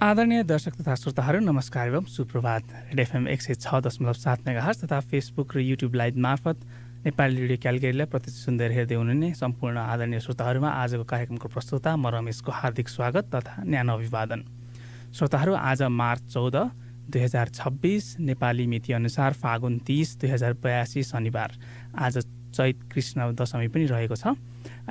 आदरणीय दर्शक तथा श्रोताहरू नमस्कार एवं सुप्रभात। रेड एफएम 106.7 मेगाहर्ज तथा फेसबुक र युट्युब लाइभ मार्फत नेपाली रेडियो क्यालगरीलाई प्रत्यक्ष सुन्दै हेर्दै हुनुहुने सम्पूर्ण आदरणीय श्रोताहरूमा आजको कार्यक्रमको प्रस्तुता म रमेशको हार्दिक स्वागत तथा न्यानो अभिवादन। श्रोताहरू, आज मार्च 14, 2026 नेपाली मितिअनुसार फागुन 30, 2082 शनिबार। आज चैत कृष्ण दशमी पनि रहेको छ।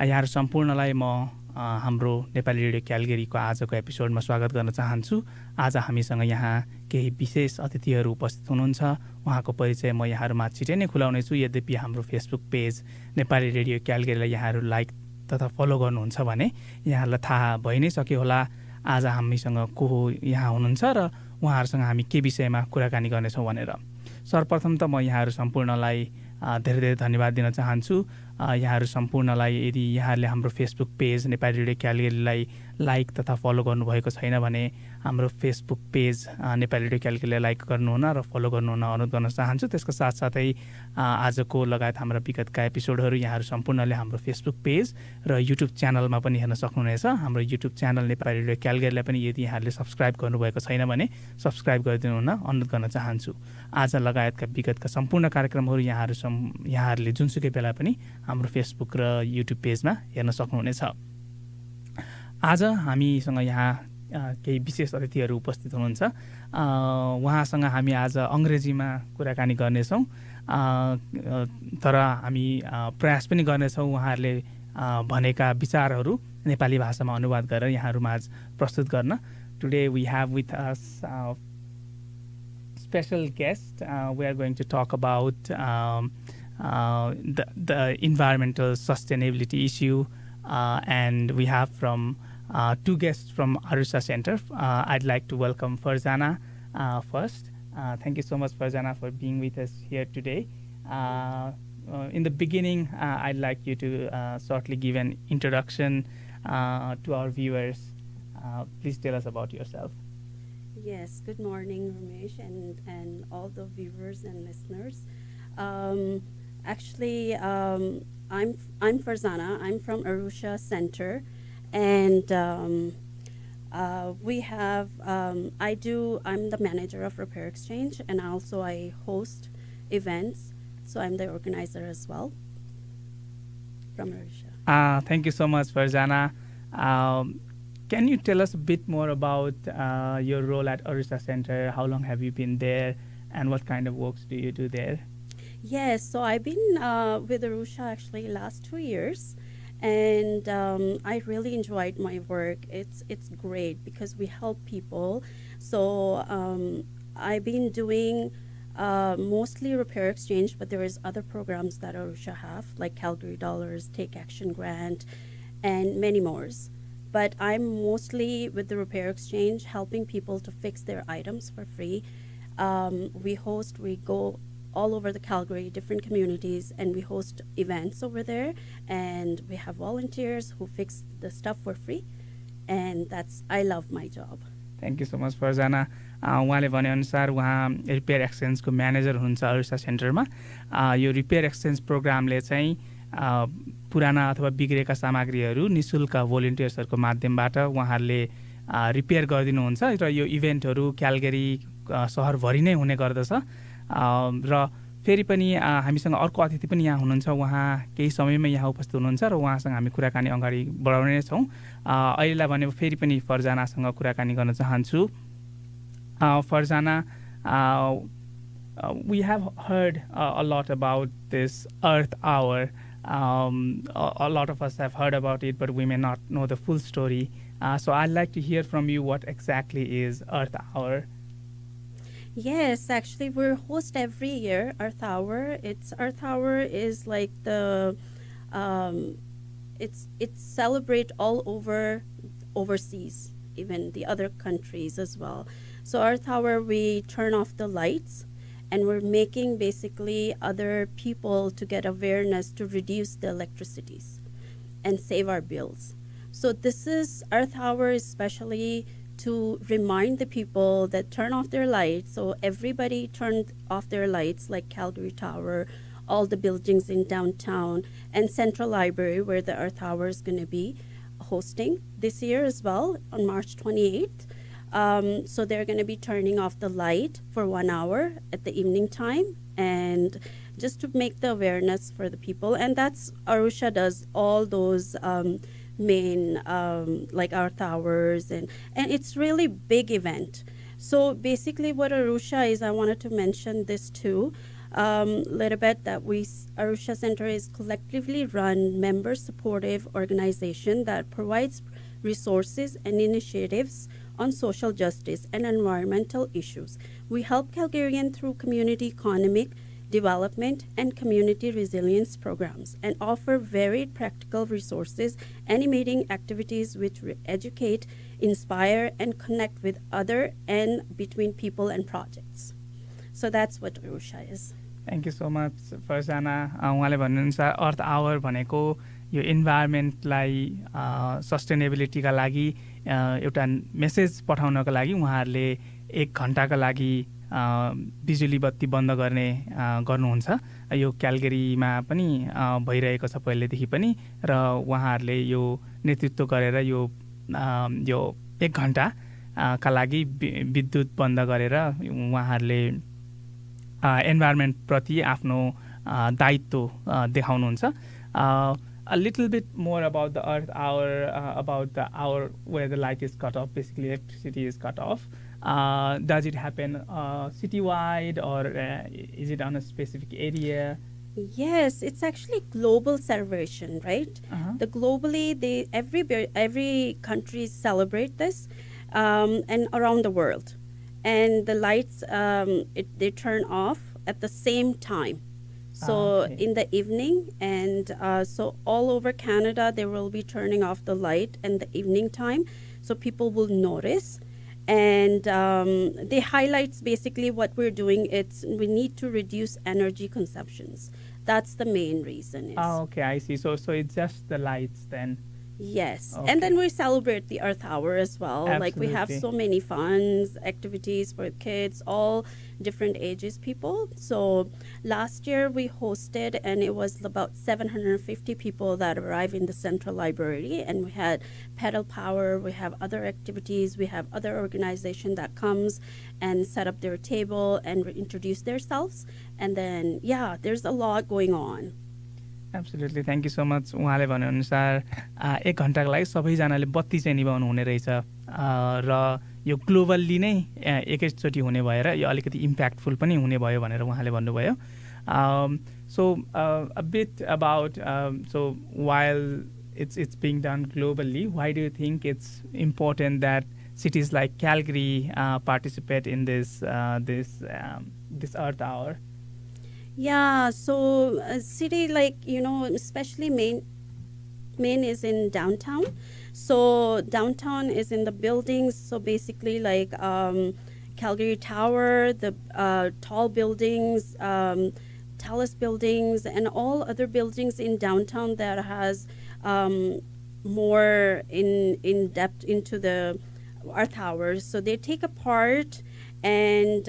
यहाँहरू सम्पूर्णलाई म हाम्रो नेपाली रेडियो क्यालगरीको आजको एपिसोडमा स्वागत गर्न चाहन्छु। आज हामीसँग यहाँ केही विशेष अतिथिहरू उपस्थित हुनुहुन्छ। उहाँको परिचय म यहाँहरूमा छिटै नै खुलाउनेछु। यद्यपि हाम्रो फेसबुक पेज नेपाली रेडियो क्यालगरीलाई यहाँहरू लाइक तथा फलो गर्नुहुन्छ भने यहाँहरूलाई थाहा भइ नै सक्यो होला आज हामीसँग को यहाँ हुनुहुन्छ र उहाँहरूसँग हामी के विषयमा कुराकानी गर्नेछौँ भनेर। सर्वप्रथम त म यहाँहरू सम्पूर्णलाई धेरै धेरै धन्यवाद दिन चाहन्छु। यहाँहरू सम्पूर्णलाई यदि यहाँहरूले हाम्रो फेसबुक पेज नेपाली रेडियो क्यालगरीलाई लाइक तथा फलो गर्नुभएको छैन भने हाम्रो फेसबुक पेज नेपाली रेडियो क्यालगरीलाई लाइक गर्नुहुन र फलो गर्नुहुन अनुरोध गर्न चाहन्छु। त्यसको साथसाथै आजको लगायत हाम्रा विगतका एपिसोडहरू यहाँहरू सम्पूर्णले हाम्रो फेसबुक पेज र युट्युब च्यानलमा पनि हेर्न सक्नुहुनेछ। हाम्रो युट्युब च्यानल नेपाली रेडियो क्यालगरीलाई पनि यदि यहाँहरूले सब्सक्राइब गर्नुभएको छैन भने सब्सक्राइब गरिदिनु हुन अनुरोध गर्न चाहन्छु। आज लगायतका विगतका सम्पूर्ण कार्यक्रमहरू यहाँहरूले जुनसुकै बेला पनि हाम्रो फेसबुक र युट्युब पेजमा हेर्न सक्नुहुनेछ। आज हामीसँग यहाँ केही विशेष अतिथिहरू उपस्थित हुनुहुन्छ। उहाँसँग हामी आज अङ्ग्रेजीमा कुराकानी गर्नेछौँ, तर हामी प्रयास पनि गर्नेछौँ उहाँहरूले भनेका विचारहरू नेपाली भाषामा अनुवाद गरेर यहाँहरूमा आज प्रस्तुत गर्न। Today we have with us special guest. We are going to talk about the environmental sustainability issue, and we have from two guests from Arusha Center. I'd like to welcome Farzana first. Thank you so much, Farzana, for being with us here today. In the beginning, I'd like you to shortly give an introduction to our viewers. Please tell us about yourself. Yes, good morning, Ramesh, and all the viewers and listeners. Actually, I'm Farzana. I'm from Arusha Center, and we have I'm the manager of Repair Exchange, and also I host events. So I'm the organizer as well from Arusha. Thank you so much, Farzana. Can you tell us a bit more about your role at Arusha Center? How long have you been there, and what kind of works do you do there? Yes, so I've been with Arusha actually last 2 years, and I really enjoyed my work. It's great because we help people. So I've been doing mostly Repair Exchange, but there is other programs that Arusha have, like Calgary Dollars, Take Action Grant, and many more. But I'm mostly with the Repair Exchange, helping people to fix their items for free. We go all over the Calgary, different communities, and we host events over there. And we have volunteers who fix the stuff for free. And I love my job. Thank you so much, Farzana. उहाँले भनेअनुसार उहाँ repair एक्सचेन्जको manager हुनुहुन्छ अरुषा सेन्टरमा। यो repair exchange प्रोग्रामले चाहिँ पुराना अथवा बिग्रेका सामग्रीहरू निःशुल्क भोलिन्टियर्सहरूको माध्यमबाट उहाँहरूले रिपेयर गरिदिनुहुन्छ र यो इभेन्टहरू क्यालगरी सहरभरि नै हुने गर्दछ। र फेरि पनि हामीसँग अर्को अतिथि पनि यहाँ हुनुहुन्छ। उहाँ केही समयमै यहाँ उपस्थित हुनुहुन्छ र उहाँसँग हामी कुराकानी अगाडि बढाउने नै छौँ। अहिलेलाई भने फेरि पनि फर्जानासँग कुराकानी गर्न चाहन्छु। Farzana, we have heard a lot about this Earth Hour. A lot of us have heard about it, but we may not know the full story. So I'd like to hear from you what exactly is Earth Hour. Yes, actually, we host every year Earth Hour. Earth Hour is like it's celebrate all over overseas, even the other countries as well. So Earth Hour, we turn off the lights, and we're making basically other people to get awareness to reduce the electricities and save our bills. So this is Earth Hour, especially to remind the people that turn off their lights. So everybody turned off their lights, like Calgary Tower, all the buildings in downtown, and Central Library, where the Earth Hour is going to be hosting this year as well on March 28th. So they're going to be turning off the light for 1 hour at the evening time, and just to make the awareness for the people. And that's Arusha does all those main like Earth hours, and it's really big event. So basically what Arusha is, I wanted to mention this too, little bit, that Arusha Center is collectively run member supportive organization that provides resources and initiatives on social justice and environmental issues. We help Calgarian through community economic development and community resilience programs, and offer varied practical resources, animating activities which educate, inspire, and connect with other and between people and projects. So that's what Arusha is. Thank you so much Farzana. उहाँले भन्नुहुन्छ अर्थ our भनेको यो इन्भाइरोमेन्टलाई सस्टेनेबिलिटीका लागि एउटा message पठाउनको लागि उहाँहरूले 1 घन्टाका लागि बिजुली बत्ती बन्द गर्नुहुन्छ। यो क्यालगरीमा पनि भइरहेको छ पहिलेदेखि पनि, र उहाँहरूले यो नेतृत्व गरेर यो 1 घन्टा का लागि विद्युत बन्द गरेर उहाँहरूले environment प्रति आफ्नो दायित्व देखाउनुहुन्छ। A little bit more about the Earth Hour, about the hour where the light is cut off, basically electricity is cut off. Does it happen citywide, or is it on a specific area? Yes, it's actually global celebration, right? The globally, every country celebrate this, and around the world, and the lights they turn off at the same time. So in the evening, and so all over Canada, they will be turning off the light in the evening time, so people will notice. And they highlights basically what we're doing. We need to reduce energy consumptions. That's the main reason. Okay, I see. So it's just the lights then. Yes. Okay. And then we celebrate the Earth Hour as well. Absolutely. Like we have so many funds, activities for kids, all different ages people. So last year we hosted, and it was about 750 people that arrived in the Central Library, and we had pedal power, we have other activities, we have other organization that comes and set up their table and introduce themselves. And then, yeah, there's a lot going on. Absolutely thank you so much. उहाँले भनेअनुसार 1 घन्टाको लागि सबैजनाले बत्ती चाहिँ निभाउनु हुने रहेछ, र यो globally नै एकैचोटि हुने भएर यो अलिकति इम्प्याक्टफुल पनि हुने भयो भनेर उहाँले भन्नुभयो। So a bit about so while it's being done globally, why do you think it's important that cities like Calgary participate in this Earth Hour? Yeah, so a city like, especially Maine is in downtown. So downtown is in the buildings. So basically like Calgary Tower, the tall buildings, Talus buildings, and all other buildings in downtown that has more in depth into the Earth Hours. So they take apart, and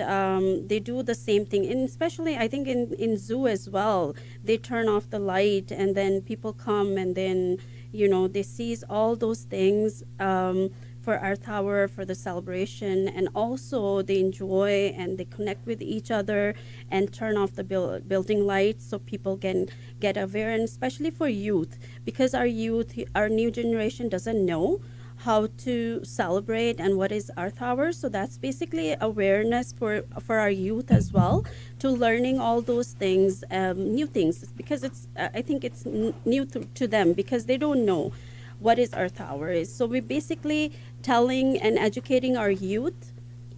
they do the same thing. And especially, I think in zoo as well, they turn off the light, and then people come, and then, they seize all those things for Earth Hour, for the celebration. And also they enjoy and they connect with each other and turn off the building lights so people can get aware, and especially for youth, because our new generation doesn't know how to celebrate and what is Earth Hour. So that's basically awareness for our youth as well, to learning all those things, new things, because I think it's new to them, because they don't know what is Earth Hour is. So we're basically telling and educating our youth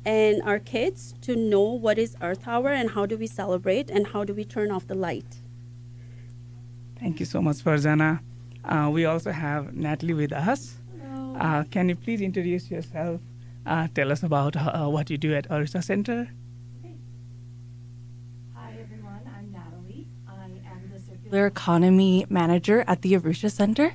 and our kids to know what is Earth Hour and how do we celebrate and how do we turn off the light. Thank you so much, Farzana. We also have Natalie with us. Can you please introduce yourself? Tell us about what you do at Arusha Center. Okay. Hi, everyone. I'm Natalie. I am the Circular Economy Manager at the Arusha Center.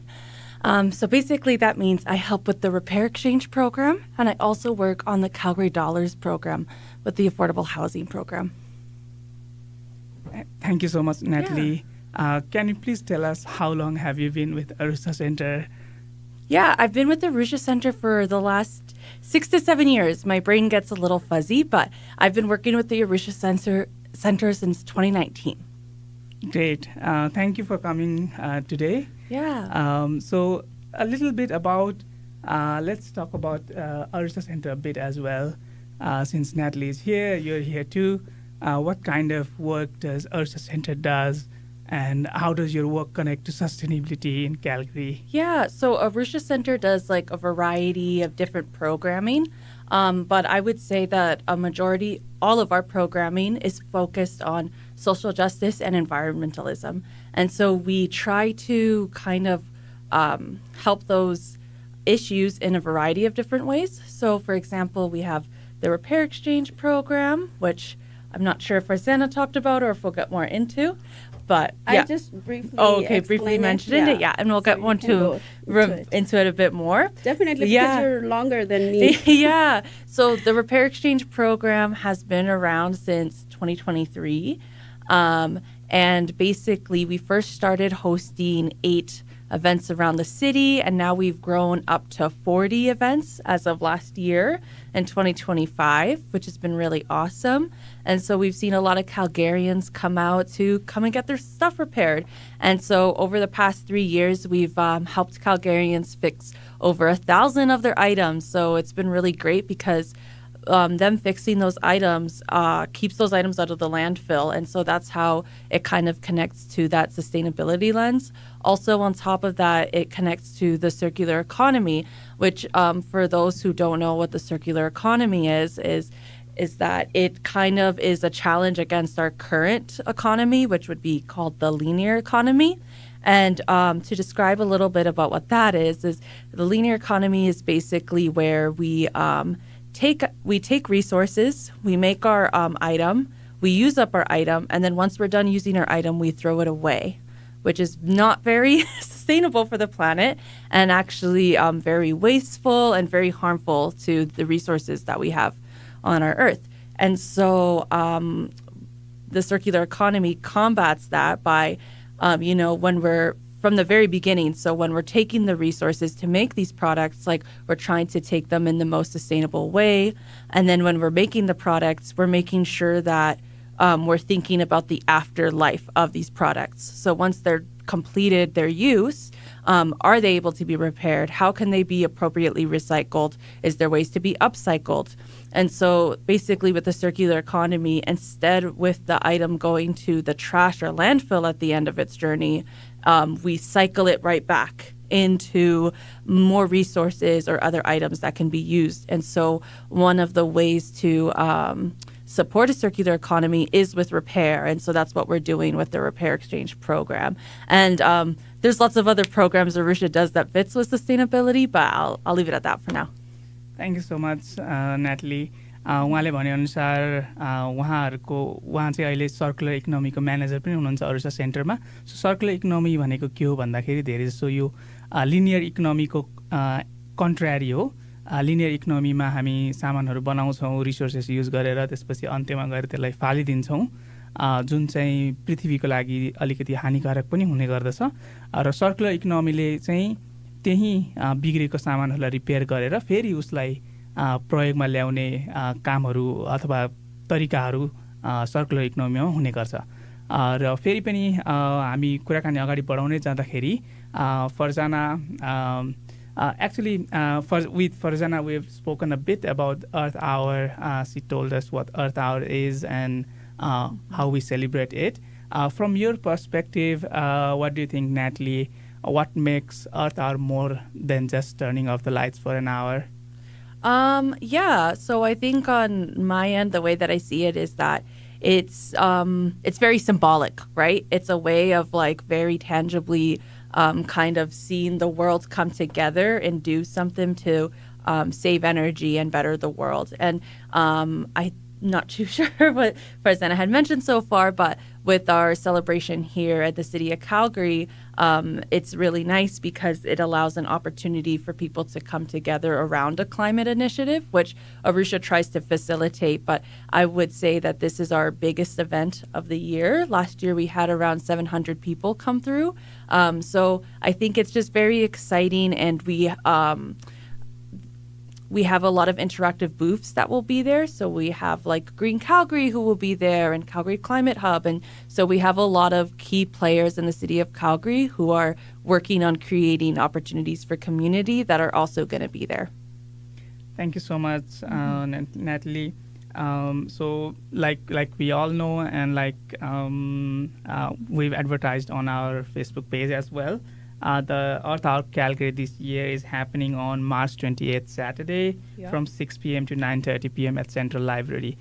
So basically, that means I help with the Repair Exchange Program, and I also work on the Calgary Dollars Program with the Affordable Housing Program. Thank you so much, Natalie. Can you please tell us how long have you been with Arusha Center? Yeah, I've been with the Arusha Center for the last 6 to 7 years. My brain gets a little fuzzy, but I've been working with the Arusha Center since 2019. Great. Thank you for coming today. Yeah. So a little bit about, let's talk about Arusha Center a bit as well. Since Natalie is here, you're here too. What kind of work does Arusha Center does, and how does your work connect to sustainability in Calgary? Yeah, so Arusha Center does like a variety of different programming, but I would say that all of our programming is focused on social justice and environmentalism. And so we try to kind of help those issues in a variety of different ways. So, for example, we have the Repair Exchange program, which I'm not sure if Rosanna talked about or if we'll get more into. But yeah. I just briefly briefly mentioned it. Yeah, and we'll get into it a bit more. Definitely, because you're longer than me. Yeah. So the Repair Exchange program has been around since 2023. And basically, we first started hosting 8 events around the city, and now we've grown up to 40 events as of last year in 2025, which has been really awesome. And so we've seen a lot of Calgarians come and get their stuff repaired. And so over the past 3 years, we've helped Calgarians fix over 1,000 of their items. So it's been really great because them fixing those items keeps those items out of the landfill. And so that's how it kind of connects to that sustainability lens. Also, on top of that, it connects to the circular economy, which for those who don't know what the circular economy is that it kind of is a challenge against our current economy, which would be called the linear economy. And to describe a little bit about what that is the linear economy is basically where we take resources, we make our item, we use up our item, and then once we're done using our item, we throw it away, which is not very sustainable for the planet and actually very wasteful and very harmful to the resources that we have on our earth. And so the circular economy combats that by, when we're from the very beginning. So when we're taking the resources to make these products, like we're trying to take them in the most sustainable way. And then when we're making the products, we're making sure that we're thinking about the afterlife of these products. So once they're completed their use, are they able to be repaired? How can they be appropriately recycled? Is there ways to be upcycled? And so basically with the circular economy, instead with the item going to the trash or landfill at the end of its journey, we cycle it right back into more resources or other items that can be used. And so one of the ways to support a circular economy is with repair. And so that's what we're doing with the Repair Exchange program. And there's lots of other programs Arusha does that fits with sustainability, but I'll leave it at that for now. Thank you so much, Natalie. उहाँले भनेअनुसार उहाँ चाहिँ अहिले circular इकोनोमीको manager पनि हुनुहुन्छ अरुषा सेन्टरमा. सो circular economy भनेको के हो भन्दाखेरि धेरै जसो यो लिनियर इकोनोमीको कन्ट्र्यारी हो. लिनियर इकोनोमीमा हामी सामानहरू बनाउँछौँ रिसोर्सेस युज गरेर, त्यसपछि अन्त्यमा गएर त्यसलाई फालिदिन्छौँ, जुन चाहिँ पृथ्वीको लागि अलिकति हानिकारक पनि हुने गर्दछ. र सर्कुलर इकोनोमीले चाहिँ त्यही बिग्रेको सामानहरूलाई रिपेयर गरेर फेरि उसलाई प्रयोगमा ल्याउने कामहरू अथवा तरिकाहरू सर्कुलर इकोनोमीमा हुने गर्छ. र फेरि पनि हामी कुराकानी अगाडि बढाउँदै जाँदाखेरि फर्जाना with Farzana we've spoken a bit about Earth Hour. She told us what Earth Hour is and how we celebrate it. From your perspective, what do you think, Natalie? What makes Earth Hour more than just turning off the lights for an hour? So I think on my end, the way that I see it is that it's very symbolic, right? It's a way of like very tangibly kind of seeing the world come together and do something to save energy and better the world. And not too sure what Farzana had mentioned so far, but with our celebration here at the city of Calgary, it's really nice because it allows an opportunity for people to come together around a climate initiative, which Arusha tries to facilitate. But I would say that this is our biggest event of the year. Last year, we had around 700 people come through. So I think it's just very exciting, and we have a lot of interactive booths that will be there. So we have like Green Calgary who will be there, and Calgary Climate Hub. And so we have a lot of key players in the city of Calgary who are working on creating opportunities for community that are also going to be there. Thank you so much, Natalie. So like we all know, and we've advertised on our Facebook page as well, the Earth Hour Calgary this year is happening on March 28th, Saturday, from 6 p.m. to 9:30 p.m. at Central Library.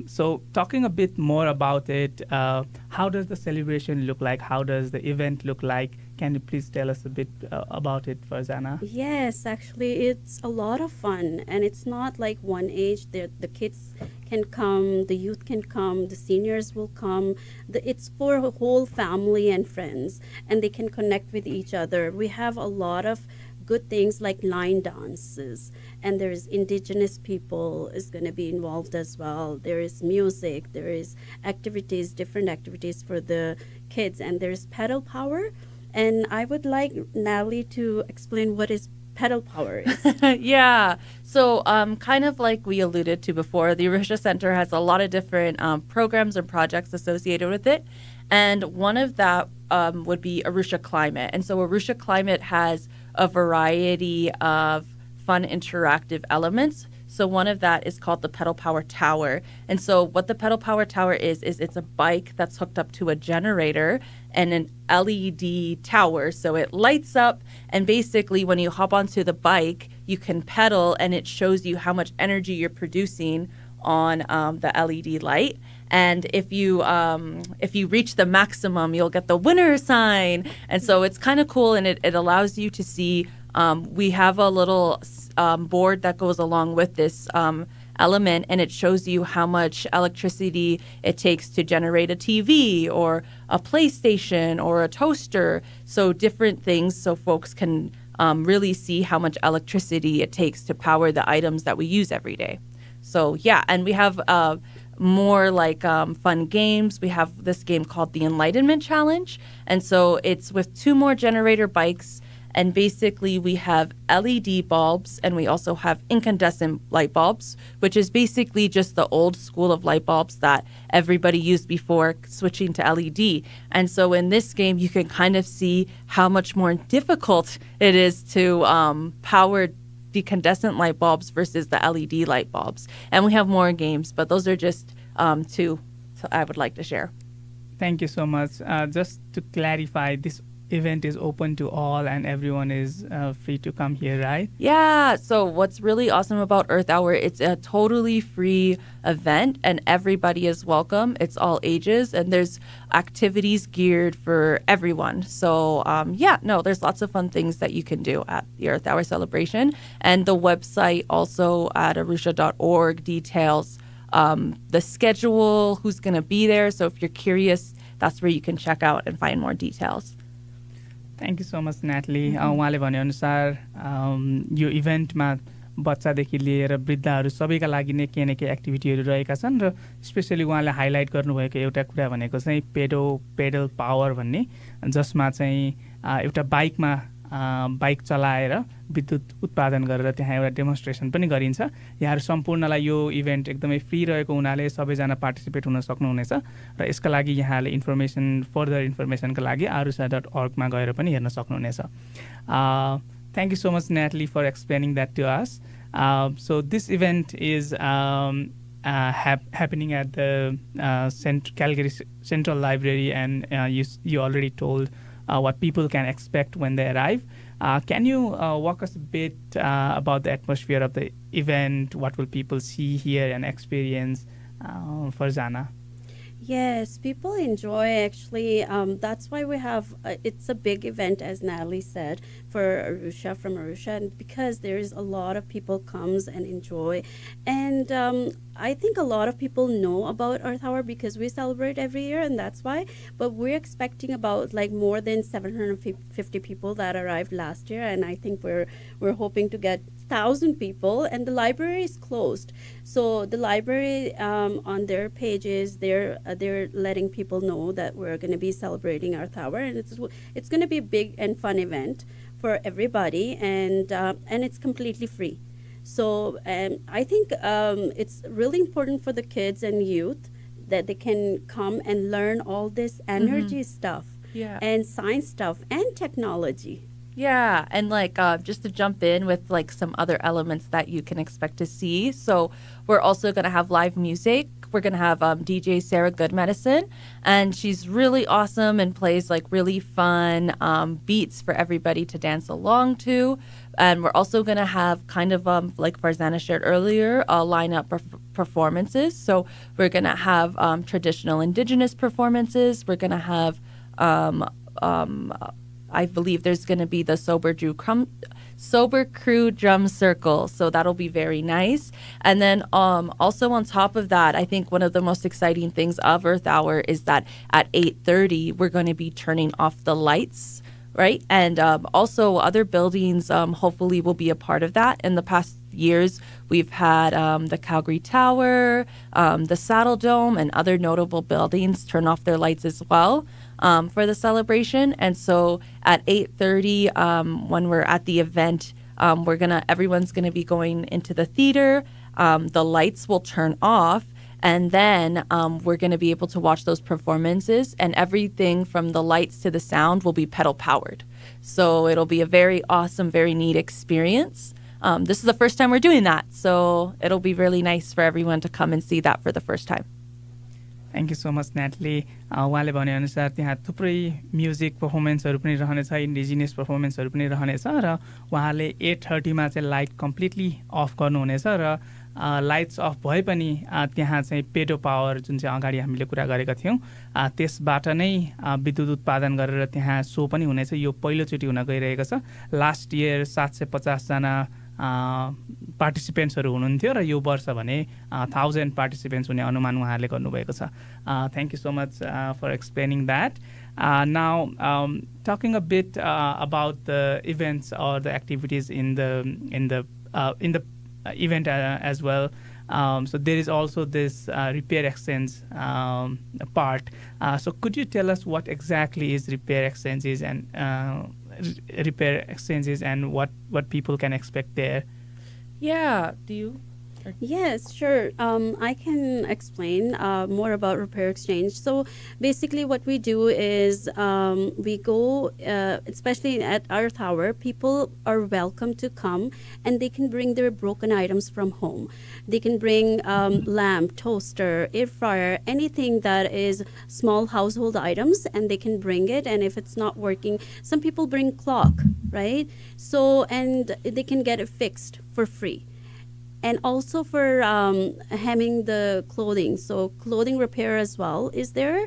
So talking a bit more about it, how does the celebration look like? How does the event look like? Can you please tell us a bit about it, Farzana? Yes, actually, it's a lot of fun, and it's not like one age. The kids can come, the youth can come, the seniors will come. It's for a whole family and friends, and they can connect with each other. We have a lot of good things like line dances, and there's indigenous people is going to be involved as well. There is music, there is activities, different activities for the kids, and there's pedal power. And I would like Natalie to explain what is pedal power is. Yeah. So kind of like we alluded to before, the Arusha Center has a lot of different programs and projects associated with it. And one of that would be Arusha Climate. And so Arusha Climate has a variety of fun interactive elements. So one of that is called the Pedal Power Tower. And so what the Pedal Power Tower is it's a bike that's hooked up to a generator and an LED tower. So it lights up, and basically when you hop onto the bike, you can pedal, and it shows you how much energy you're producing on the LED light. And if you reach the maximum, you'll get the winner sign. And so it's kind of cool, and it allows you to see. We have a little board that goes along with this element, and it shows you how much electricity it takes to generate a TV or a PlayStation or a toaster. So different things, so folks can really see how much electricity it takes to power the items that we use every day. So yeah, and we have more like fun games. We have this game called the Enlightenment Challenge, and so it's with 2 more generator bikes. And basically, we have LED bulbs, and we also have incandescent light bulbs, which is basically just the old school of light bulbs that everybody used before switching to LED. And so in this game, you can kind of see how much more difficult it is to power the incandescent light bulbs versus the LED light bulbs. And we have more games, but those are just 2 I would like to share. Thank you so much. Just to clarify, this event is open to all, and everyone is free to come here, right? Yeah. So what's really awesome about Earth Hour, it's a totally free event, and everybody is welcome. It's all ages, and there's activities geared for everyone. So there's lots of fun things that you can do at the Earth Hour celebration. And the website also at arusha.org details the schedule, who's going to be there. So if you're curious, that's where you can check out and find more details. Thank you so much Natalie उहाँले भनेअनुसार यो इभेन्टमा बच्चादेखि लिएर वृद्धहरू सबैका लागि नै केही न केही एक्टिभिटीहरू रहेका छन् र स्पेसली उहाँले हाइलाइट गर्नुभएको एउटा कुरा भनेको चाहिँ पेडल पावर भन्ने, जसमा चाहिँ एउटा बाइक चलाएर विद्युत उत्पादन गरेर त्यहाँ एउटा डेमोन्स्ट्रेसन पनि गरिन्छ। यहाँहरू सम्पूर्णलाई यो इभेन्ट एकदमै फ्री रहेको हुनाले सबैजना पार्टिसिपेट हुन सक्नुहुनेछ र यसका लागि यहाँले फर्दर इन्फर्मेसनका लागि arusha.org मा गएर पनि हेर्न सक्नुहुनेछ। Thank you so much, Natalie, for explaining that to us. So this event is happening at the Calgary Central Library, and you already told what people can expect when they arrive. Can you walk us a bit about the atmosphere of the event? What will people see, hear, and experience? Farzana? Yes, people enjoy actually. That's why we have it's a big event, as Natalie said, for Arusha from Arusha, and because there is a lot of people comes and enjoy, and I think a lot of people know about Earth Hour because we celebrate every year, and that's why. But we're expecting about like more than 750 people that arrived last year, and I think we're hoping to get 1,000 people, and the library is closed. So the library on their pages, they're letting people know that we're going to be celebrating Earth Hour, and it's going to be a big and fun event for everybody, and it's completely free. So I think it's really important for the kids and youth that they can come and learn all this energy stuff Yeah. and science stuff and technology. Yeah, and like just to jump in with like some other elements that you can expect to see. So we're also going to have live music. We're going to have DJ Sarah Goodmedicine, and she's really awesome and plays like really fun beats for everybody to dance along to. And we're also going to have kind of like Farzana shared earlier, a lineup of performances. So we're going to have traditional indigenous performances. We're going to have I believe there's going to be the Sober Crew Drum Circle, so that'll be very nice. And then also on top of that, I think one of the most exciting things of Earth Hour is that at 8:30 we're going to be turning off the lights, right? And also other buildings hopefully will be a part of that. In the past years, we've had the Calgary Tower, the Saddle Dome, and other notable buildings turn off their lights as well for the celebration. And so at 8:30, when we're at the event, everyone's gonna be going into the theater. The lights will turn off, and then we're going to be able to watch those performances, and everything from the lights to the sound will be pedal powered. So it'll be a very awesome, very neat experience. This is the first time we're doing that, so it'll be really nice for everyone to come and see that for the first time. Thank you so much Natalie उहाँले भनेअनुसार त्यहाँ थुप्रै music पर्फर्मेन्सहरू पनि रहनेछ, indigenous पर्फर्मेन्सहरू पनि रहनेछ र उहाँले 8:30मा चाहिँ light completely of गर्नुहुनेछ र लाइट्स अफ भए पनि त्यहाँ चाहिँ पेडो पावर जुन चाहिँ अगाडि हामीले कुरा गरेका थियौँ त्यसबाट नै विद्युत उत्पादन गरेर त्यहाँ सो पनि हुनेछ। यो पहिलोचोटि हुन गइरहेको छ। लास्ट इयर 750 जना पार्टिसिपेन्ट्सहरू हुनुहुन्थ्यो र यो वर्ष भने 1000 पार्टिसिपेन्ट्स हुने अनुमान उहाँहरूले गर्नुभएको छ। Thank you so much for explaining that. Now, talking a bit about the events or the activities in the event as well. So there is also this repair exchange part. So could you tell us what exactly is repair exchanges and what people can expect there? Yeah, do you? Yes, sure. I can explain more about Repair Exchange. So basically what we do is we go, especially at Earth Hour, people are welcome to come and they can bring their broken items from home. They can bring lamp, toaster, air fryer, anything that is small household items, and they can bring it. And if it's not working, some people bring clock, right? So, and they can get it fixed for free. And also for hemming the clothing. So clothing repair as well is there.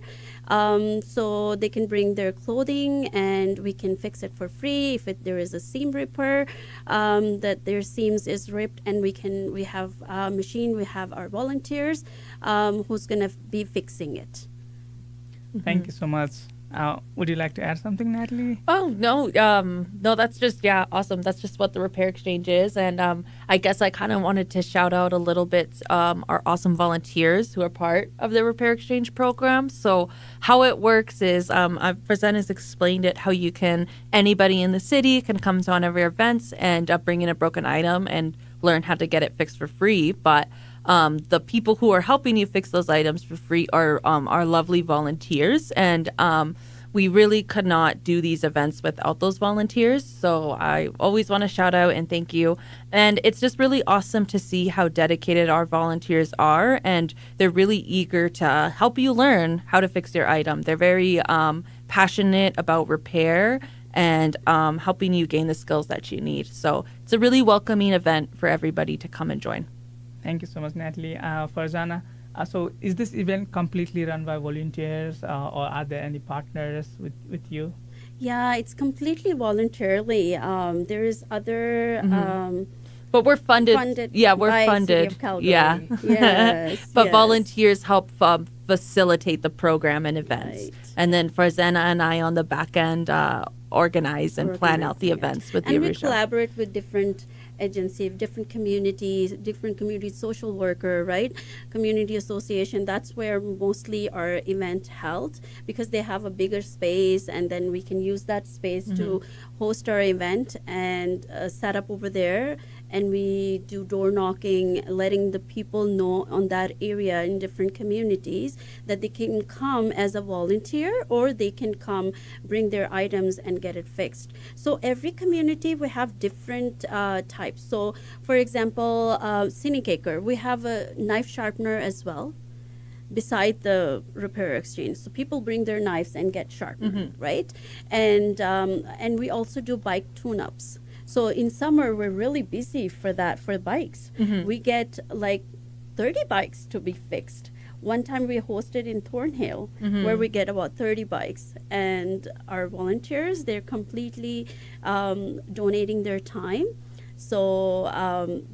So they can bring their clothing and we can fix it for free. If there is a seam ripper, that their seams is ripped, and we have a machine, we have our volunteers who's going to be fixing it. Thank you so much. Would you like to add something, Natalie? Oh, no. No, that's just, awesome. That's just what the Repair Exchange is. And I guess I kind of wanted to shout out a little bit our awesome volunteers who are part of the Repair Exchange program. So how it works is, Farzana explained it, how you can, anybody in the city can come to one of our events and bring in a broken item and learn how to get it fixed for free. But the people who are helping you fix those items for free are our lovely volunteers, and we really could not do these events without those volunteers. So I always want to shout out and thank you. And it's just really awesome to see how dedicated our volunteers are, and they're really eager to help you learn how to fix your item. They're very passionate about repair and helping you gain the skills that you need. So it's a really welcoming event for everybody to come and join. Thank you so much, Natalie. Farzana, So is this event completely run by volunteers or are there any partners with you? Yeah, it's completely voluntarily. There is other But we're funded. funded Yeah, we're by funded. City of Calgary. Yeah. Yes, But yes. volunteers help facilitate the program and events. Right. And then Farzana and I on the back end organize and plan out the events with the And we Arusha. collaborate with different agencies, different community social worker, right? Community association. That's where mostly our event held because they have a bigger space, and then we can use that space to host our event and set up over there. And we do door knocking, letting the people know on that area in different communities that they can come as a volunteer or they can come bring their items and get it fixed. So every community we have different types. So for example, Cinecracker, we have a knife sharpener as well beside the repair exchange. So people bring their knives and get sharpened, right? And we also do bike tune-ups. So in summer, we're really busy for that, for bikes. We get like 30 bikes to be fixed. One time we hosted in Thornhill where we get about 30 bikes. And our volunteers, they're completely donating their time. So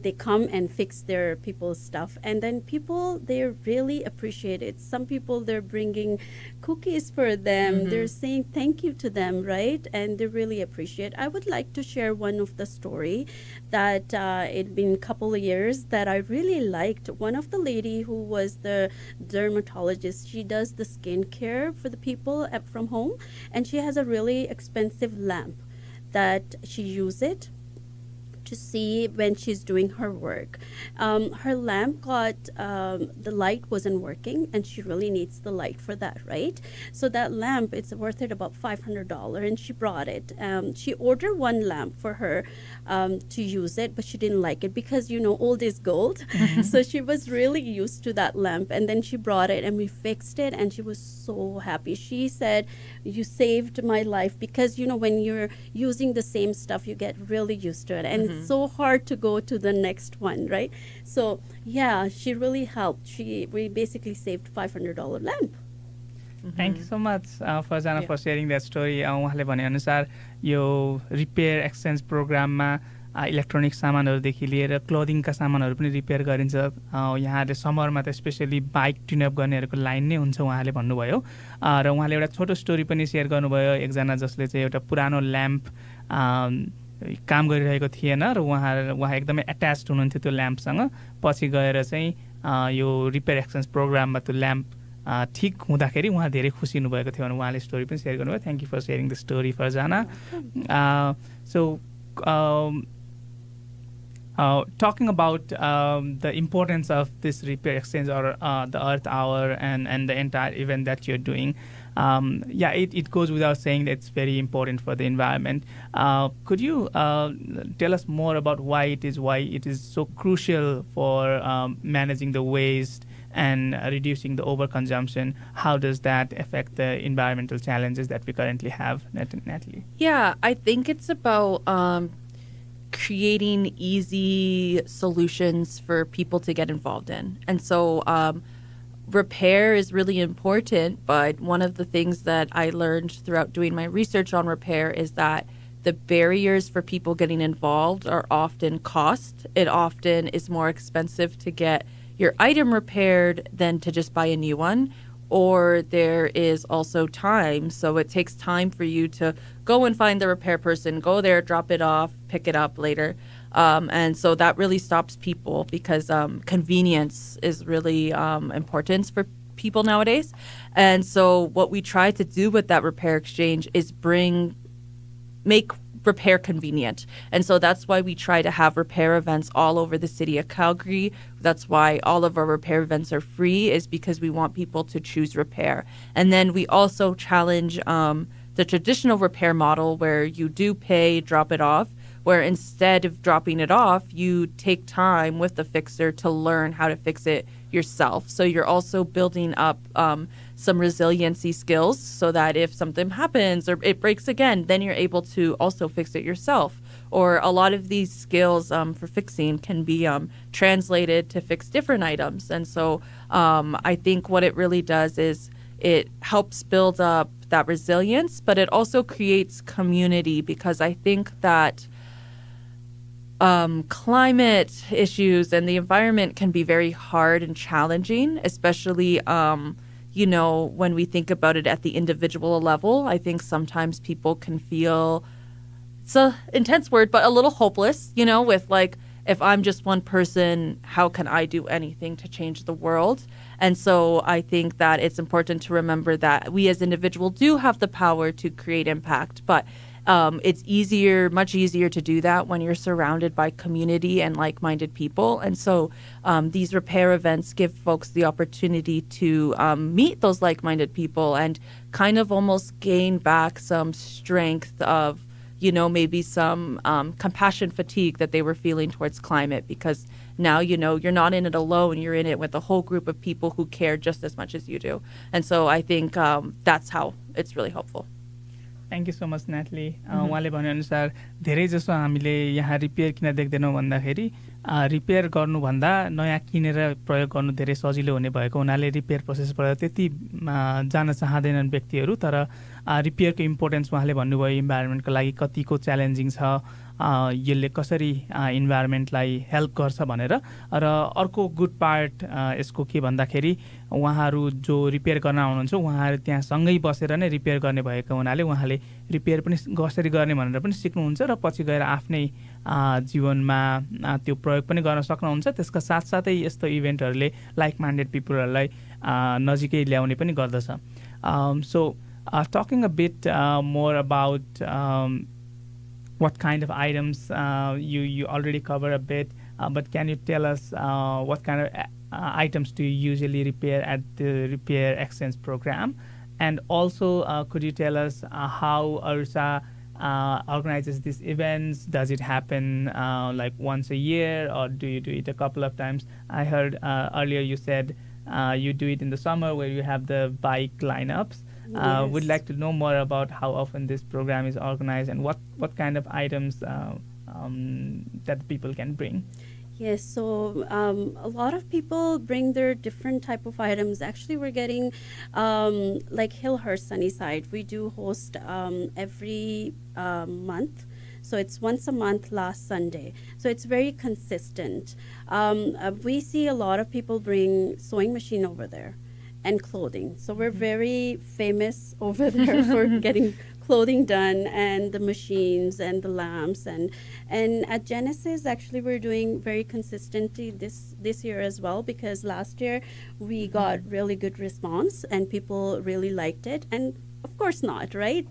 they come and fix their people's stuff. And then people, they really appreciate it. Some people, they're bringing cookies for them. They're saying thank you to them, right? And they really appreciate. I would like to share one of the story that it'd been a couple of years that I really liked. One of the lady who was the dermatologist, she does the skincare for the people from home. And she has a really expensive lamp that she uses to see when she's doing her work. Her lamp got, the light wasn't working and she really needs the light for that, right? So that lamp, it's worth it about $500 and she brought it. She ordered one lamp for her to use it, but she didn't like it because, you know, old is gold. So she was really used to that lamp and then she brought it and we fixed it and she was so happy. She said, you saved my life because, you know, when you're using the same stuff, you get really used to it. And it's so hard to go to the next one, right? So yeah, she really helped. We basically saved $500 lamp. Thank you so much, Farzana, for sharing that story. उहाँले भनेअनुसार यो repair exchange प्रोग्राममा electronic सामानहरूदेखि लिएर क्लोदिङका सामानहरू पनि repair गरिन्छ। यहाँले समरमा त specially bike ट्युनअप गर्नेहरूको line नै हुन्छ उहाँले भन्नुभयो। र उहाँले एउटा छोटो स्टोरी पनि सेयर गर्नुभयो। एकजना जसले चाहिँ एउटा पुरानो ल्याम्प काम गरिरहेको थिएन र उहाँ एकदमै एट्याच्ड हुनुहुन्थ्यो त्यो ल्याम्पसँग। पछि गएर चाहिँ यो रिपेयर एक्सचेन्ज प्रोग्राममा त्यो ल्याम्प ठिक हुँदाखेरि उहाँ धेरै खुसी हुनुभएको थियो भने उहाँले स्टोरी पनि सेयर गर्नुभयो। Thank you for sharing the story Farzana. So talking about the importance of this repair exchange or the Earth Hour and the entire event that you're doing, it goes without saying that it's very important for the environment. Could you tell us more about why it is so crucial for managing the waste and reducing the overconsumption? How does that affect the environmental challenges that we currently have, Natalie? Yeah, I think it's about creating easy solutions for people to get involved in. And so repair is really important, but one of the things that I learned throughout doing my research on repair is that the barriers for people getting involved are often cost. It often is more expensive to get your item repaired than to just buy a new one. Or there is also time. So it takes time for you to go and find the repair person, go there, drop it off, pick it up later. And so that really stops people because convenience is really important for people nowadays. And so what we try to do with that repair exchange is make repair convenient. And so that's why we try to have repair events all over the city of Calgary. That's why all of our repair events are free, is because we want people to choose repair. And then we also challenge the traditional repair model where you do pay, drop it off, where instead of dropping it off, you take time with the fixer to learn how to fix it yourself. So you're also building up some resiliency skills so that if something happens or it breaks again, then you're able to also fix it yourself. or a lot of these skills for fixing can be translated to fix different items. And so I think what it really does is it helps build up that resilience, but it also creates community, because I think that climate issues and the environment can be very hard and challenging, especially, when we think about it at the individual level. I think sometimes people can feel, it's an intense word, but a little hopeless, with like, if I'm just one person, how can I do anything to change the world? And so I think that it's important to remember that we as individuals do have the power to create impact, but it's much easier to do that when you're surrounded by community and like-minded people. And so these repair events give folks the opportunity to meet those like-minded people and kind of almost gain back some strength of, maybe some compassion fatigue that they were feeling towards climate, because now, you're not in it alone. You're in it with a whole group of people who care just as much as you do. And so I think that's how it's really helpful. Thank you so much Natalie उहाँले भनेअनुसार धेरैजसो हामीले यहाँ repair किन देख्दैनौँ भन्दाखेरि repair गर्नुभन्दा नयाँ किनेर प्रयोग गर्नु धेरै सजिलो हुने भएको हुनाले रिपेयर प्रोसेसबाट त्यति जान चाहँदैनन् व्यक्तिहरू। तर रिपेयरको इम्पोर्टेन्स उहाँले भन्नुभयो इन्भाइरोमेन्टको लागि कतिको च्यालेन्जिङ छ, यसले कसरी इन्भाइरोमेन्टलाई हेल्प गर्छ भनेर। र अर्को गुड पार्ट यसको के भन्दाखेरि उहाँहरू जो रिपेयर गर्न आउनुहुन्छ उहाँहरू त्यहाँ सँगै बसेर नै रिपेयर गर्ने भएको हुनाले उहाँले रिपेयर पनि कसरी गर्ने भनेर पनि सिक्नुहुन्छ र पछि गएर आफ्नै जीवनमा त्यो प्रयोग पनि गर्न सक्नुहुन्छ। त्यसका साथसाथै यस्तो इभेन्टहरूले लाइक माइन्डेड पिपलहरूलाई नजिकै ल्याउने पनि गर्दछ। सो talking a bit more about what kind of items you already cover a bit, but can you tell us what kind of items do you usually repair at the repair exchange program? And also could you tell us how Arusha organizes these events? Does it happen like once a year, or do you do it a couple of times? I heard earlier you said you do it in the summer where you have the bike lineups. Yes. Would like to know more about how often this program is organized and what kind of items that people can bring. Yes, so a lot of people bring their different type of items. Actually, we're getting like Hillhurst Sunnyside. We do host every month. So it's once a month, last Sunday. So it's very consistent. We see a lot of people bring sewing machine over there and clothing. So we're very famous over there for getting clothing done, and the machines and the lamps, and at Genesis actually we're doing very consistently this year as well, because last year we got really good response and people really liked it. And of course not, right?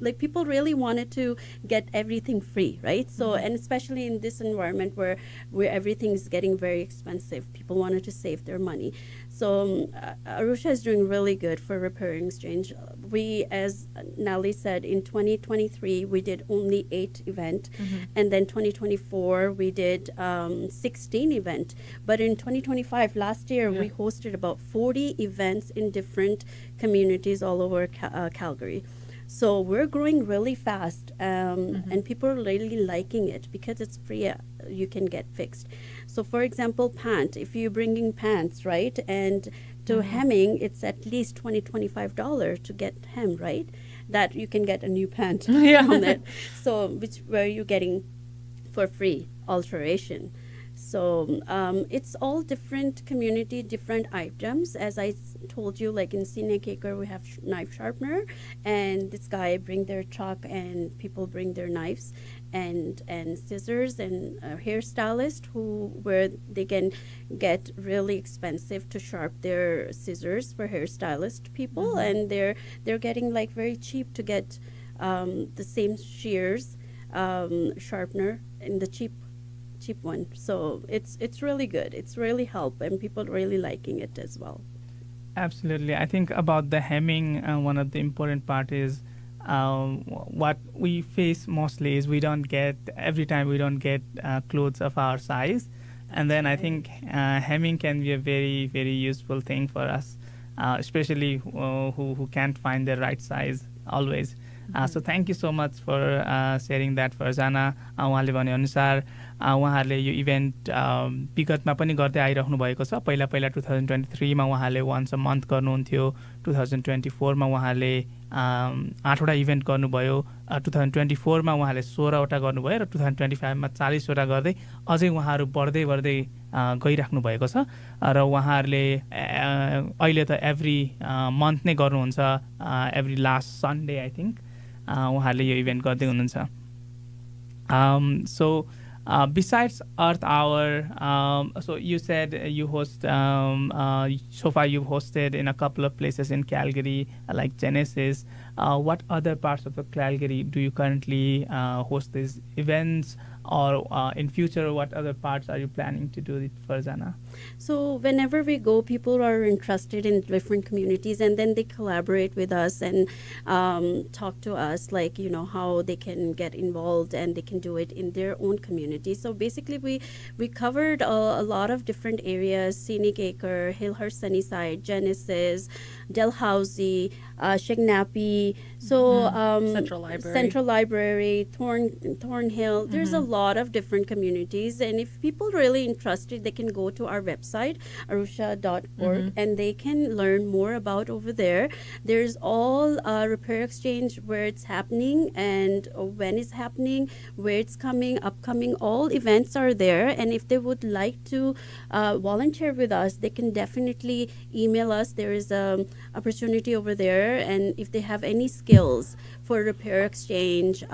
Like people really wanted to get everything free, right? So, and especially in this environment where everything's getting very expensive, people wanted to save their money. So Arusha is doing really good for repairing exchange. We, as Nali said, in 2023 we did only 8 events, and then 2024 we did 16 events. But in 2025, last year, we hosted about 40 events in different communities all over Calgary. So we're growing really fast, and people are really liking it because it's free. You can get fixed. So for example, if you're bringing pants, right, and to hemming, it's at least $25 to get hemmed, right? That you can get a new pant on it. So where you're getting for free alteration. So it's all different community, different items. As I told you, like in Sinekaker, we have knife sharpener, and this guy bring their truck, and people bring their knives and scissors, and a hairstylist where they can get really expensive to sharp their scissors for hairstylist people, and they're getting like very cheap to get the same shears, sharpener in the cheap one. So it's really good. It's really help, and people really liking it as well. Absolutely. I think about the hemming, one of the important part is what we face mostly is we don't get clothes of our size, and then I think hemming can be a very, very useful thing for us, especially who can't find the right size always. So thank you so much for sharing that Farzana उहाँले भनेअनुसार उहाँहरूले यो event विगतमा पनि गर्दै आइराख्नु भएको छ पहिला 2023मा उहाँले once a month गर्नुहुन्थ्यो 2024मा उहाँले 8वटा इभेन्ट गर्नुभयो 2024मा उहाँले 16वटा गर्नुभयो र 2025मा 40वटा गर्दै अझै उहाँहरू बढ्दै गइराख्नु भएको छ र उहाँहरूले अहिले त एभ्री मन्थ नै गर्नुहुन्छ every last Sunday I think उहाँहरूले यो इभेन्ट गर्दै हुनुहुन्छ सो besides Earth Hour, so you said you host, so far you've hosted in a couple of places in Calgary, like Genesis. What other parts of the Calgary do you currently host these events? Or in future, what other parts are you planning to do it for, Zana? So whenever we go, people are interested in different communities, and then they collaborate with us and talk to us, like, how they can get involved and they can do it in their own community. So basically, we covered a lot of different areas: Scenic Acre, Hillhurst Sunnyside, Genesis, Dalhousie, Shignappy, so Central Library, Thornhill. There's a lot of different communities, and if people really interested, they can go to our website arusha.org and they can learn more about over there. There's all repair exchange, where it's happening and when it's happening, where it's upcoming. All events are there, and if they would like to volunteer with us, they can definitely email us. There is a opportunity over there, and if they have any skills for repair exchange,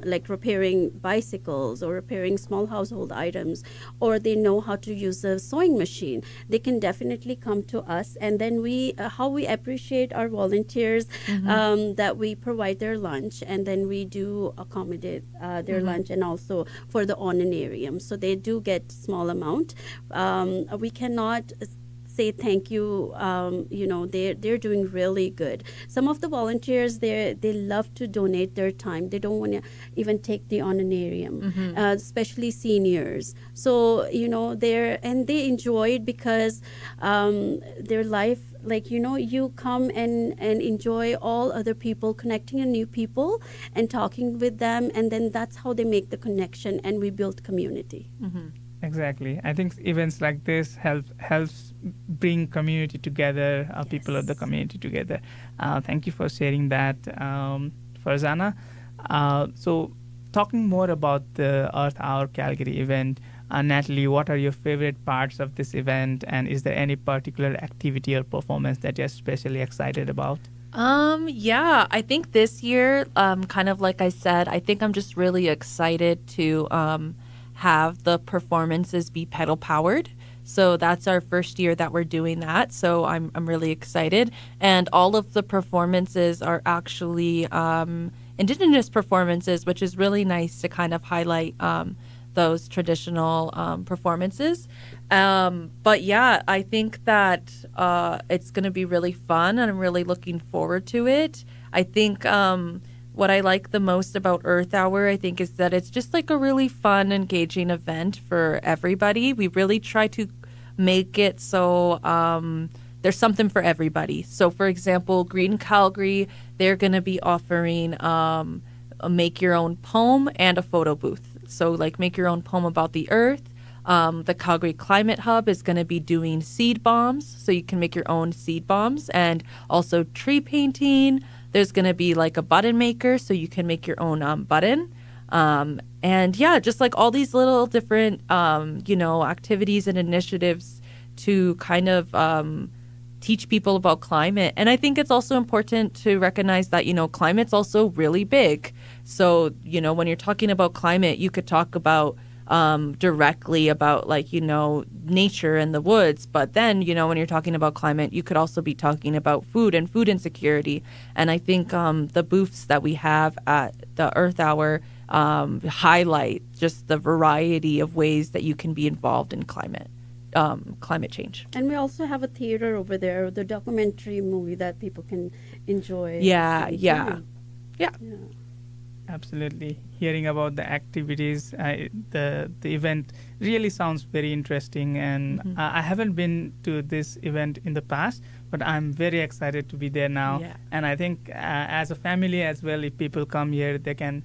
like repairing bicycles or repairing small household items, or they know how to use a sewing machine, they can definitely come to us. And then how we appreciate our volunteers, that we provide their lunch, and then we do accommodate their lunch, and also for the honorarium. So they do get small amount. We cannot say thank you. They're doing really good. Some of the volunteers, they love to donate their time. They don't want to even take the honorarium, especially seniors. So they enjoy it because their life, like, you come and enjoy all other people, connecting with new people and talking with them, and then that's how they make the connection, and we build community. Exactly. I think events like this helps bring community together, people of the community together. Thank you for sharing that, Farzana. So talking more about the Earth Hour Calgary event, Natalie, what are your favorite parts of this event, and is there any particular activity or performance that you're especially excited about? Yeah, I think this year, kind of like I said, I think I'm just really excited to have the performances be pedal powered. So that's our first year that we're doing that. So I'm really excited. And all of the performances are actually Indigenous performances, which is really nice to kind of highlight those traditional performances. But yeah, I think that it's going to be really fun, and I'm really looking forward to it. I think what I like the most about Earth Hour, I think, is that it's just like a really fun, engaging event for everybody. We really try to make it so there's something for everybody. So, for example, Green Calgary, they're going to be offering a make your own poem and a photo booth. So, like, make your own poem about the earth. The Calgary Climate Hub is going to be doing seed bombs, so you can make your own seed bombs, and also tree painting. There's going to be like a button maker, so you can make your own button. And yeah, just like all these little different, activities and initiatives to kind of teach people about climate. And I think it's also important to recognize that, climate's also really big. So, when you're talking about climate, you could talk about directly about nature and the woods, but then when you're talking about climate, you could also be talking about food and food insecurity. And I think the booths that we have at the Earth Hour highlight just the variety of ways that you can be involved in climate change. And we also have a theater over there, the documentary movie that people can enjoy. Yeah. Absolutely. Hearing about the activities, the event really sounds very interesting, and I haven't been to this event in the past, but I'm very excited to be there now. Yeah. And I think as a family as well, if people come here, they can.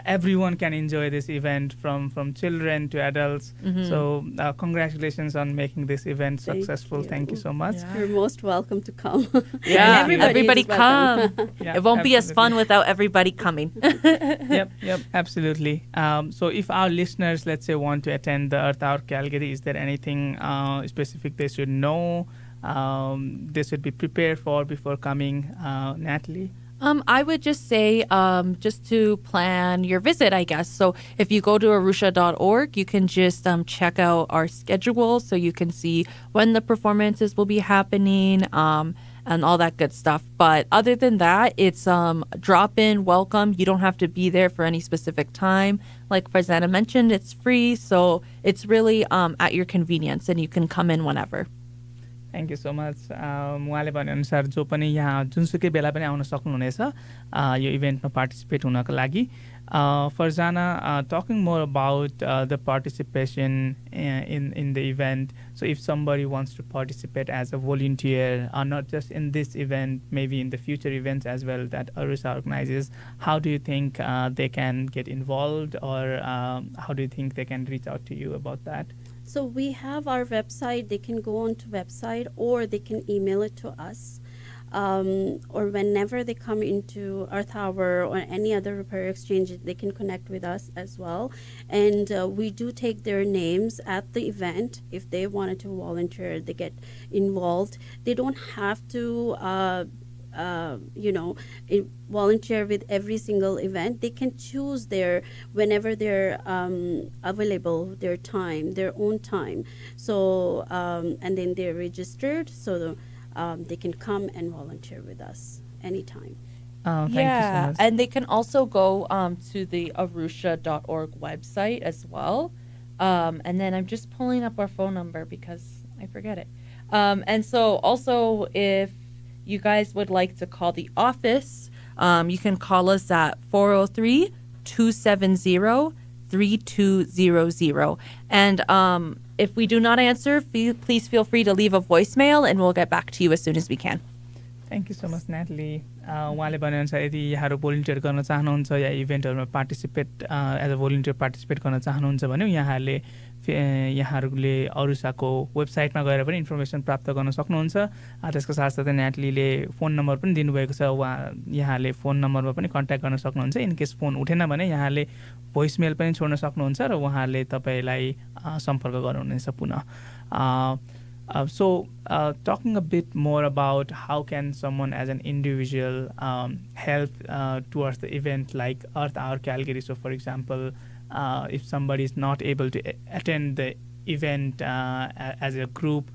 Everyone can enjoy this event, from children to adults. So congratulations on making this event Thank successful. you. Thank you so much. Yeah. You're most welcome to come. Yeah, Everybody everybody is welcome. come. Yeah, It won't be as absolutely. fun without everybody coming. Yep, absolutely. So if our listeners, let's say, want to attend the Earth Hour Calgary, is there anything specific they should know, they should be prepared for before coming? Natalie? I would just say just to plan your visit, I guess. So if you go to arusha.org, you can just check out our schedule so you can see when the performances will be happening and all that good stuff. But other than that, it's drop in, welcome. You don't have to be there for any specific time. Like Farzana mentioned, it's free. So it's really at your convenience and you can come in whenever. Thank you so much उहाँले भनेअनुसार जो पनि यहाँ जुनसुकै बेला पनि आउन सक्नुहुनेछ यो इभेन्टमा participate हुनको लागि Farzana talking more about the participation in the event. So if somebody wants to participate as a volunteer, not just in this event, maybe in the future events as well that Arusha organizes, how do you think they can get involved, or how do you think they can reach out to you about that? So we have our website. They can go onto website, or they can email it to us. Or whenever they come into Earth Hour or any other repair exchange, they can connect with us as well. And we do take their names at the event. If they wanted to volunteer, they get involved. They don't have to volunteer with every single event. They can choose whenever they're available, their time, their own time. So and then they're registered, so they can come and volunteer with us anytime. Thank you so much. And they can also go to the arusha.org website as well. And then I'm just pulling up our phone number because I forget it. And so also if you guys would like to call the office, you can call us at 403-270-3200. And if we do not answer, please feel free to leave a voicemail and we'll get back to you as soon as we can. Thank you so much Natalie उहाँले भनेअनुसार यदि यहाँहरू volunteer गर्न चाहनुहुन्छ या इभेन्टहरूमा participate as a volunteer participate गर्न चाहनुहुन्छ भने यहाँहरूले अरुषाको वेबसाइटमा गएर पनि इन्फर्मेसन प्राप्त गर्न सक्नुहुन्छ। त्यसको साथसाथै नेटलीले फोन नम्बर पनि दिनुभएको छ, यहाँले फोन नम्बरमा पनि कन्ट्याक्ट गर्न सक्नुहुन्छ। इनकेस फोन उठेन भने यहाँले भोइसमेल पनि छोड्न सक्नुहुन्छ र उहाँहरूले तपाईँलाई सम्पर्क गर्नुहुनेछ पुनः। So talking a bit more about how can someone as an individual help towards the event like Earth Hour Calgary. So for example, if somebody is not able to attend the event as a group,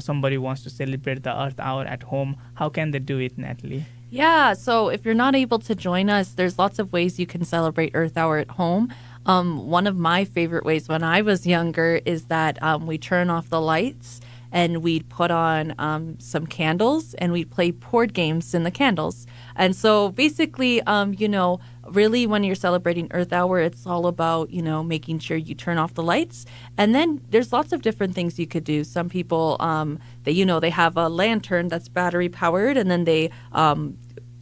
somebody wants to celebrate the Earth Hour at home, how can they do it, Natalie? Yeah, so if you're not able to join us, there's lots of ways you can celebrate Earth Hour at home. One of my favorite ways when I was younger is that we turn off the lights and we'd put on some candles and we'd play board games in the candles. And so basically, really when you're celebrating Earth Hour, it's all about, making sure you turn off the lights. And then there's lots of different things you could do. Some people, they have a lantern that's battery powered, and then they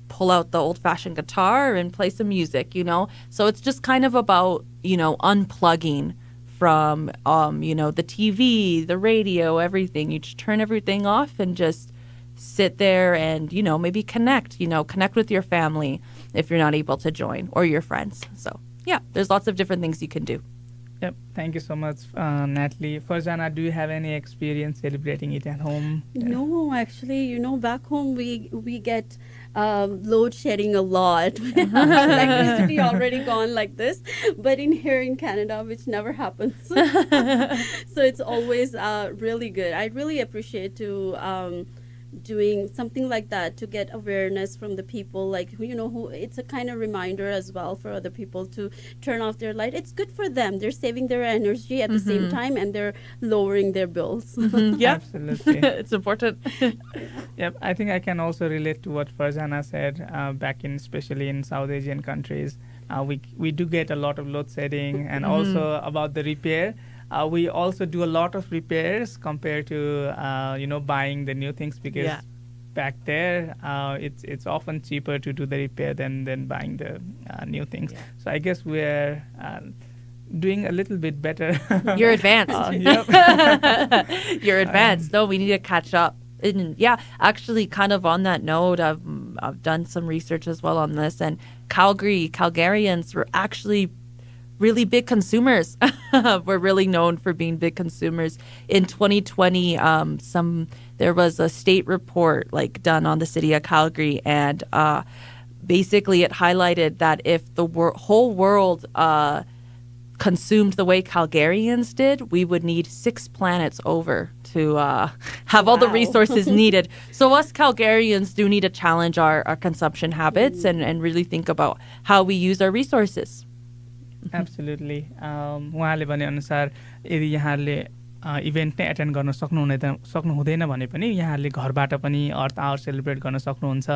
pull out the old-fashioned guitar and play some music, So it's just kind of about, unplugging from, the TV, the radio, everything. You just turn everything off and just sit there and, maybe connect with your family if you're not able to join, or your friends. So, yeah, there's lots of different things you can do. Yep. Thank you so much, Natalie. Farzana, do you have any experience celebrating it at home? No, actually, back home we get load shedding a lot. Electricity already gone like this, but here in Canada, which never happens. So it's always really good. I really appreciate to doing something like that to get awareness from the people, like who it's a kind of reminder as well for other people to turn off their light. It's good for them. They're saving their energy at the same time, and they're lowering their bills. Yep. Absolutely. It's important. Yep, I think I can also relate to what Farzana said. Back in, especially in South Asian countries, we do get a lot of load shedding, and also about the repair. We also do a lot of repairs compared to buying the new things, because back there it's often cheaper to do the repair than buying the new things. So I guess we're doing a little bit better. You're advanced. Yep. You're advanced. No, we need to catch up. And yeah, actually, kind of on that note, I've done some research as well on this, and Calgarians were actually really big consumers. We're really known for being big consumers. In 2020, there was a state report done on the city of Calgary, and basically it highlighted that if the whole world consumed the way Calgarians did, we would need 6 planets over to have all the resources needed. So us Calgarians do need to challenge our consumption habits and really think about how we use our resources. Absolutely उहाँले भनेअनुसार यदि यहाँले event नै attend गर्न सक्नुहुँदैन भने पनि यहाँले घरबाट पनि अर्थ आवर सेलिब्रेट गर्न सक्नुहुन्छ।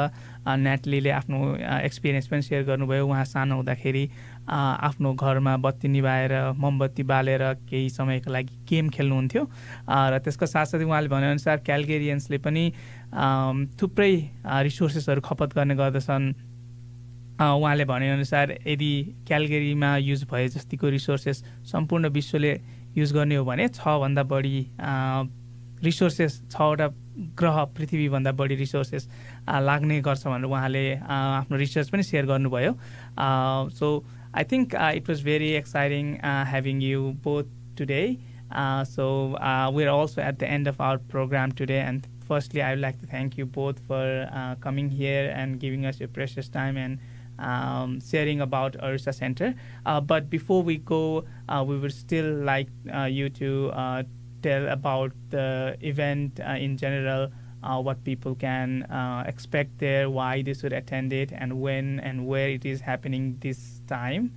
नेटलीले आफ्नो एक्सपिरियन्स पनि सेयर गर्नुभयो। उहाँ सानो हुँदाखेरि आफ्नो घरमा बत्ती निभाएर मोमबत्ती बालेर केही समयको लागि गेम खेल्नुहुन्थ्यो, र त्यसको साथसाथै उहाँले भनेअनुसार क्यालगेरियन्सले पनि थुप्रै रिसोर्सेसहरू खपत गर्ने गर्दछन्। उहाँले भनेअनुसार यदि क्यालगेरीमा युज भए जतिको रिसोर्सेस सम्पूर्ण विश्वले युज गर्ने हो भने 6 भन्दा बढी रिसोर्सेस, 6वटा ग्रह पृथ्वीभन्दा बढी रिसोर्सेस लाग्ने गर्छ भनेर उहाँले आफ्नो रिसर्च पनि सेयर गर्नुभयो। So I think it was very exciting having you both today. So we are also at the end of our program today, and firstly I would like to thank you both for coming here and giving us your precious time and sharing about Arusha Center. But before we go, we would still like you to tell about the event in general, what people can expect there, why they should attend it, and when and where it is happening this time.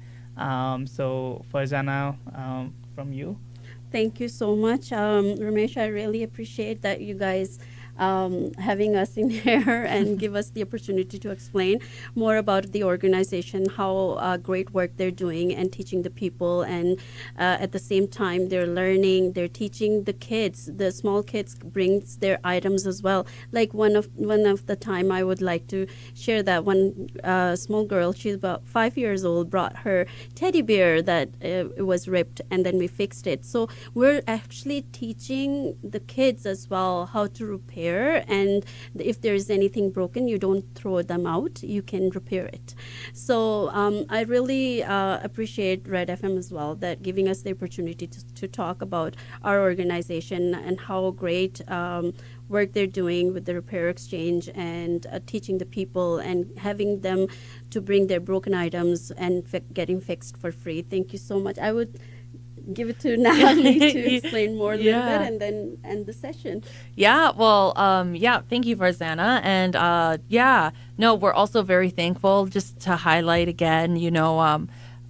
So Farzana, from you. Thank you so much, Ramesh. I really appreciate that you guys having us in here and give us the opportunity to explain more about the organization, how great work they're doing and teaching the people, and at the same time they're learning, they're teaching the kids. The small kids brings their items as well. Like one of the time, I would like to share that one small girl, she's about 5 years old, brought her teddy bear that it was ripped, and then we fixed it. So we're actually teaching the kids as well how to repair, and if there's anything broken, you don't throw them out, you can repair it. So I really appreciate Red FM as well, that giving us the opportunity to talk about our organization and how great work they're doing with the repair exchange and teaching the people and having them to bring their broken items and getting fixed for free. Thank you so much. I would give it to Natalie to explain more a little bit and then end the session. Yeah, well, thank you, Farzana. And we're also very thankful, just to highlight again,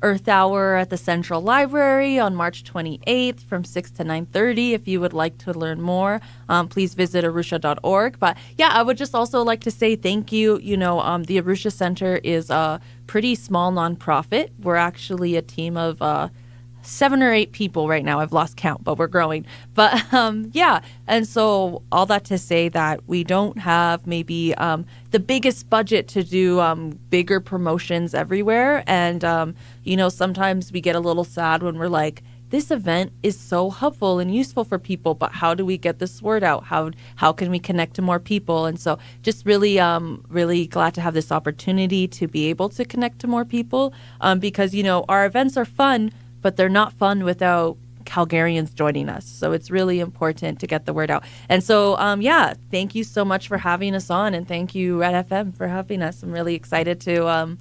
Earth Hour at the Central Library on March 28th from 6 to 9:30. If you would like to learn more, please visit arusha.org. But I would just also like to say thank you. The Arusha Center is a pretty small nonprofit. We're actually a team of 7 or 8 people right now. I've lost count, but we're growing. But and so all that to say that we don't have maybe the biggest budget to do bigger promotions everywhere. And sometimes we get a little sad when we're like, this event is so helpful and useful for people, but how do we get this word out? How can we connect to more people? And so just really really glad to have this opportunity to be able to connect to more people, because our events are fun, but they're not fun without Calgarians joining us. So it's really important to get the word out. And so, thank you so much for having us on, and thank you, Red FM, for having us. I'm really excited to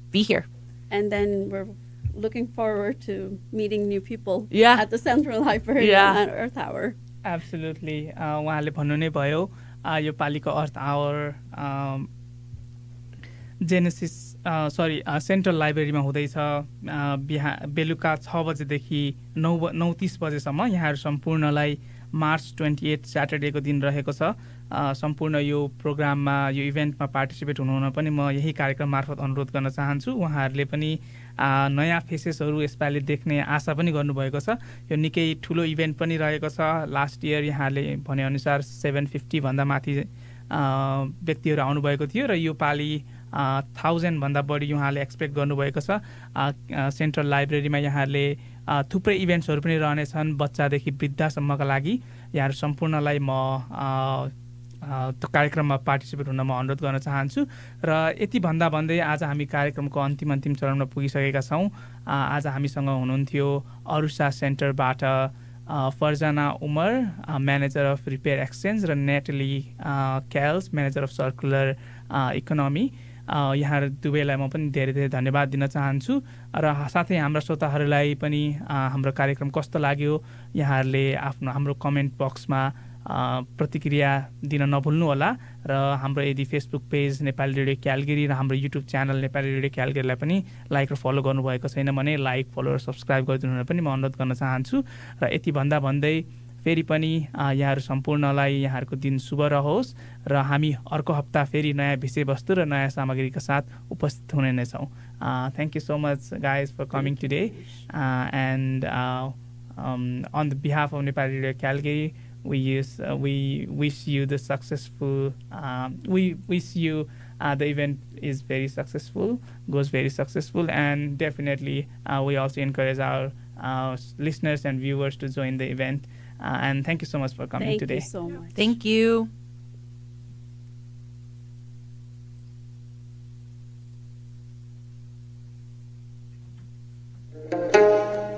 be here. And then we're looking forward to meeting new people Yeah. at the Central Library Yeah. on Earth Hour. Absolutely उहाँले भन्नु नै भयो, यो पालिको अर्थ our genesis central लाइब्रेरीमा हुँदैछ बेलुका 6 बजेदेखि 9:30 बजेसम्म। यहाँहरू सम्पूर्णलाई मार्च 28 स्याटरडेको दिन रहेको छ। सम्पूर्ण यो प्रोग्राममा यो इभेन्टमा पार्टिसिपेट हुनुहुन पनि म यही कार्यक्रम मार्फत अनुरोध गर्न चाहन्छु। उहाँहरूले पनि नयाँ फेसेसहरू यसपालि देख्ने आशा पनि गर्नुभएको छ। यो निकै ठुलो इभेन्ट पनि रहेको छ। लास्ट इयर यहाँले भनेअनुसार 750 भन्दा माथि व्यक्तिहरू आउनुभएको थियो र यो पालि 1000 भन्दा बढी उहाँले एक्सपेक्ट गर्नुभएको छ। सेन्ट्रल लाइब्रेरीमा यहाँहरूले थुप्रै इभेन्ट्सहरू पनि रहनेछन् बच्चादेखि वृद्धसम्मका लागि। यहाँहरू सम्पूर्णलाई म त्यो कार्यक्रममा पार्टिसिपेट हुन म अनुरोध गर्न चाहन्छु। र यति भन्दा भन्दै आज हामी कार्यक्रमको अन्तिम चरणमा पुगिसकेका छौँ। आज हामीसँग हुनुहुन्थ्यो अरुषा सेन्टरबाट Farzana Umar, manager of repair exchange, र Natalie Kalls, manager of circular economy. यहाँहरू दुवैलाई म पनि धेरै धेरै धन्यवाद दिन चाहन्छु। र साथै हाम्रा श्रोताहरूलाई पनि हाम्रो कार्यक्रम कस्तो लाग्यो यहाँहरूले हाम्रो कमेन्ट बक्समा प्रतिक्रिया दिन नभुल्नुहोला। र हाम्रो यदि फेसबुक पेज नेपाली रेडियो क्यालगरी र हाम्रो युट्युब च्यानल नेपाली रेडियो क्यालगरीलाई पनि लाइक र फलो गर्नुभएको छैन भने लाइक, फलो र सब्सक्राइब गरिदिनु पनि म अनुरोध गर्न चाहन्छु। र यति भन्दै फेरि पनि यहाँहरू सम्पूर्णलाई यहाँहरूको दिन शुभ रहोस् र हामी अर्को हप्ता फेरि नयाँ विषयवस्तु र नयाँ सामग्रीका साथ उपस्थित हुने नै छौँ। Thank you so much guys for coming today and on the behalf of Nepali radio Calgary we wish you the successful we wish you the event is very successful, goes very successful, and definitely we also encourage our listeners and viewers to join the event, and thank you so much for coming today. Thank you so much. Thank you.